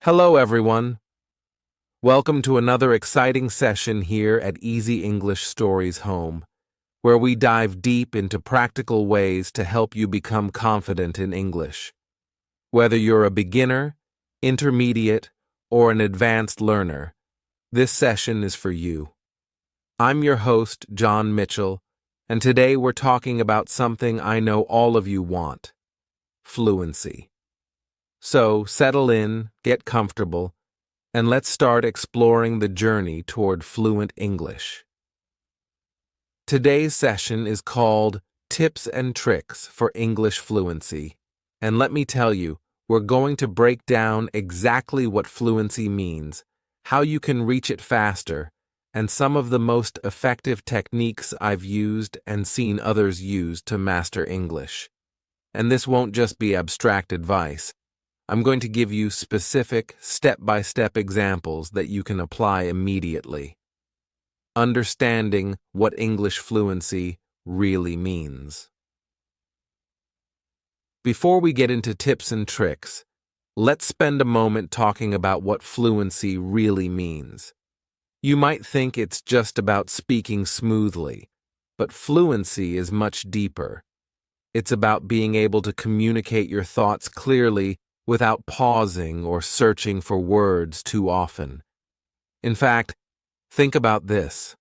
Hello, everyone. Welcome to another exciting session here at Easy English Stories Home, where we dive deep into practical ways to help you become confident in English. Whether you're a beginner, intermediate, or an advanced learner, this session is for you. I'm your host, John Mitchell, and today we're talking about something I know all of you want: fluency. So settle in, get comfortable, and let's start exploring the journey toward fluent English. Today's session is called Tips and Tricks for English Fluency, and let me tell you, we're going to break down exactly what fluency means, how you can reach it faster, and some of the most effective techniques I've used and seen others use to master English. And this won't just be abstract advice. I'm going to give you specific, step-by-step examples that you can apply immediately. Understanding what English fluency really means. Before we get into tips and tricks, let's spend a moment talking about what fluency really means. You might think it's just about speaking smoothly, but fluency is much deeper. It's about being able to communicate your thoughts clearly without pausing or searching for words too often. In fact, think about this.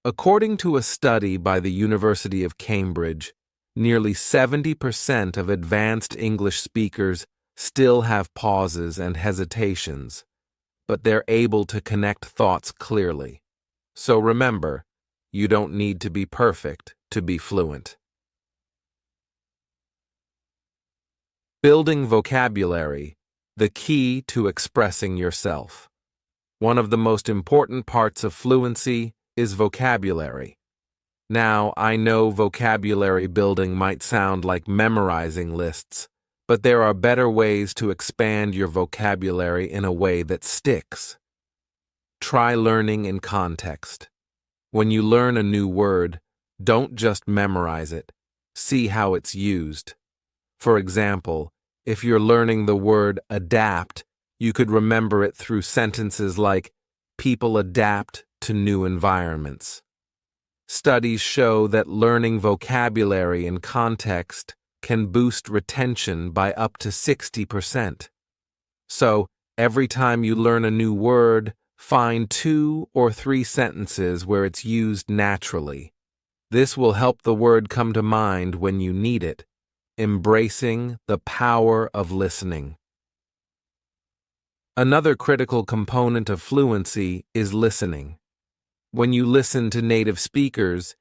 According to a study by the University of Cambridge, nearly 70% of advanced English speakers still have pauses and hesitations, but they're able to connect thoughts clearly. So remember, you don't need to be perfect to be fluent. Building vocabulary, the key to expressing yourself. One of the most important parts of fluency is vocabulary. Now, I know vocabulary building might sound like memorizing lists, but there are better ways to expand your vocabulary in a way that sticks. Try learning in context. When you learn a new word, don't just memorize it. See how it's used. For example, if you're learning the word adapt, you could remember it through sentences like, people adapt to new environments. Studies show that learning vocabulary in context can boost retention by up to 60%. So, every time you learn a new word, find 2 or 3 sentences where it's used naturally. This will help the word come to mind when you need it. Embracing the power of listening. Another critical component of fluency is listening. When you listen to native speakers,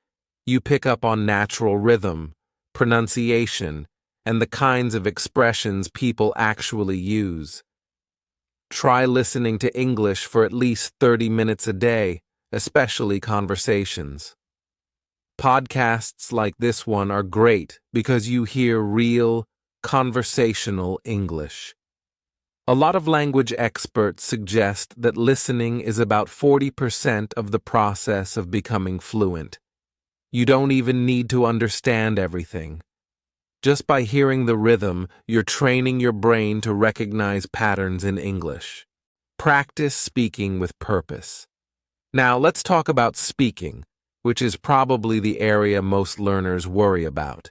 you pick up on natural rhythm, pronunciation, and the kinds of expressions people actually use. Try listening to English for at least 30 minutes a day, especially conversations. Podcasts like this one are great because you hear real, conversational English. A lot of language experts suggest that listening is about 40% of the process of becoming fluent. You don't even need to understand everything. Just by hearing the rhythm, you're training your brain to recognize patterns in English. Practice speaking with purpose. Now, let's talk about speaking, which is probably the area most learners worry about.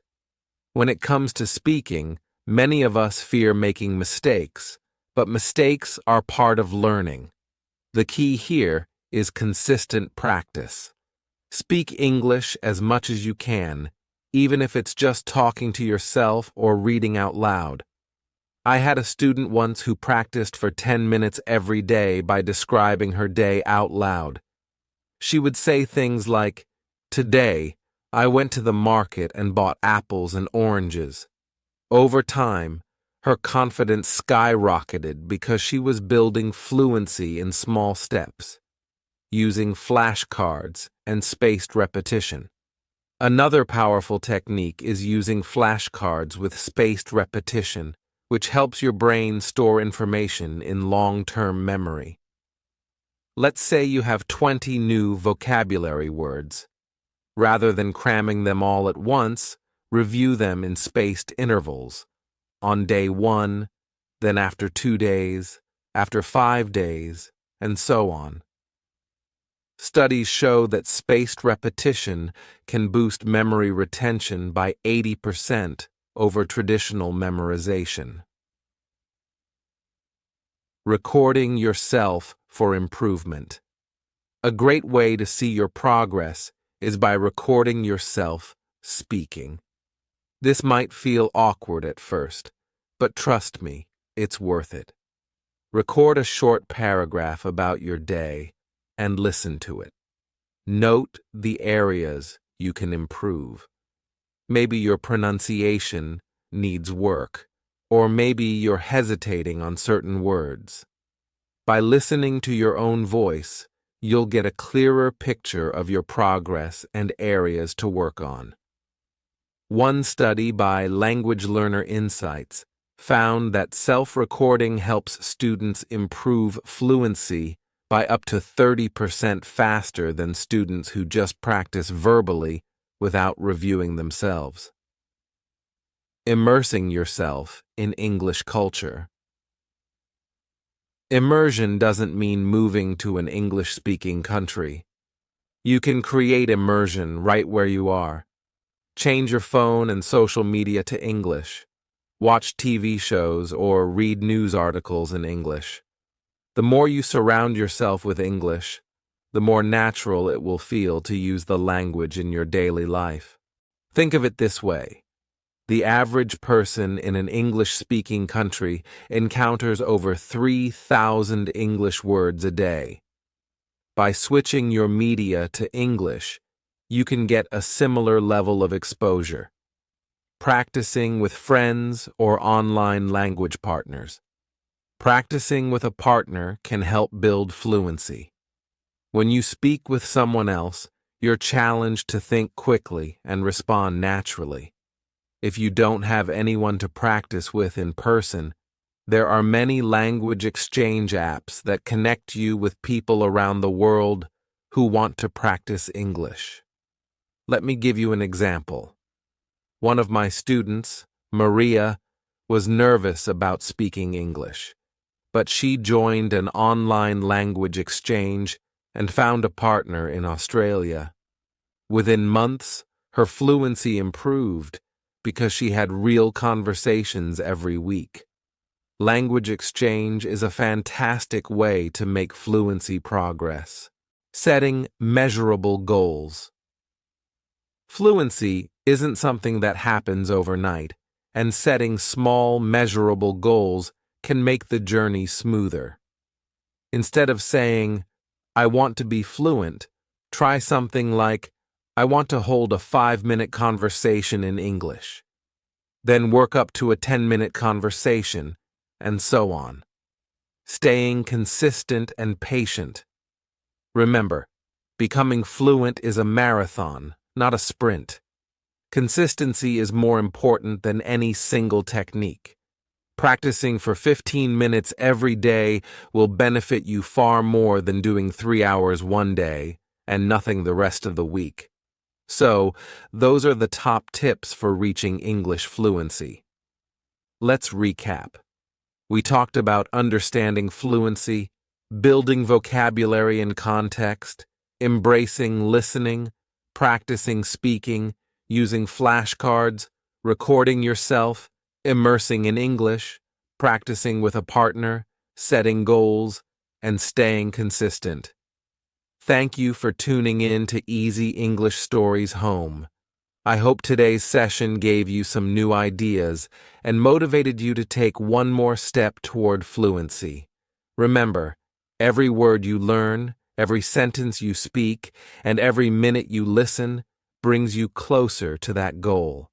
When it comes to speaking, many of us fear making mistakes, but mistakes are part of learning. The key here is consistent practice. Speak English as much as you can, even if it's just talking to yourself or reading out loud. I had a student once who practiced for 10 minutes every day by describing her day out loud. She would say things like, "Today, I went to the market and bought apples and oranges." Over time, her confidence skyrocketed because she was building fluency in small steps, using flashcards and spaced repetition. Another powerful technique is using flashcards with spaced repetition, which helps your brain store information in long-term memory. Let's say you have 20 new vocabulary words. Rather than cramming them all at once, review them in spaced intervals. On day 1, then after 2 days, after 5 days, and so on. Studies show that spaced repetition can boost memory retention by 80% over traditional memorization. Recording yourself for improvement. A great way to see your progress is by recording yourself speaking. This might feel awkward at first, but trust me, it's worth it. Record a short paragraph about your day and listen to it. Note the areas you can improve. Maybe your pronunciation needs work, or maybe you're hesitating on certain words. By listening to your own voice, you'll get a clearer picture of your progress and areas to work on. One study by Language Learner Insights found that self-recording helps students improve fluency by up to 30% faster than students who just practice verbally without reviewing themselves. Immersing yourself in English culture. Immersion doesn't mean moving to an English-speaking country. You can create immersion right where you are. Change your phone and social media to English. Watch TV shows or read news articles in English. The more you surround yourself with English, the more natural it will feel to use the language in your daily life. Think of it this way. The average person in an English-speaking country encounters over 3,000 English words a day. By switching your media to English, you can get a similar level of exposure. Practicing with friends or online language partners. Practicing with a partner can help build fluency. When you speak with someone else, you're challenged to think quickly and respond naturally. If you don't have anyone to practice with in person, there are many language exchange apps that connect you with people around the world who want to practice English. Let me give you an example. One of my students, Maria, was nervous about speaking English, but she joined an online language exchange and found a partner in Australia. Within months, her fluency improved because she had real conversations every week. Language exchange is a fantastic way to make fluency progress. Setting measurable goals. Fluency isn't something that happens overnight, and setting small, measurable goals can make the journey smoother. Instead of saying, "I want to be fluent," try something like, "I want to hold a 5-minute conversation in English." Then work up to a 10-minute conversation, and so on. Staying consistent and patient. Remember, becoming fluent is a marathon, not a sprint. Consistency is more important than any single technique. Practicing for 15 minutes every day will benefit you far more than doing 3 hours one day and nothing the rest of the week. So, those are the top tips for reaching English fluency. Let's recap. We talked about understanding fluency, building vocabulary and context, embracing listening, practicing speaking, using flashcards, recording yourself, immersing in English, practicing with a partner, setting goals, and staying consistent. Thank you for tuning in to Easy English Stories Home. I hope today's session gave you some new ideas and motivated you to take one more step toward fluency. Remember, every word you learn, every sentence you speak, and every minute you listen brings you closer to that goal.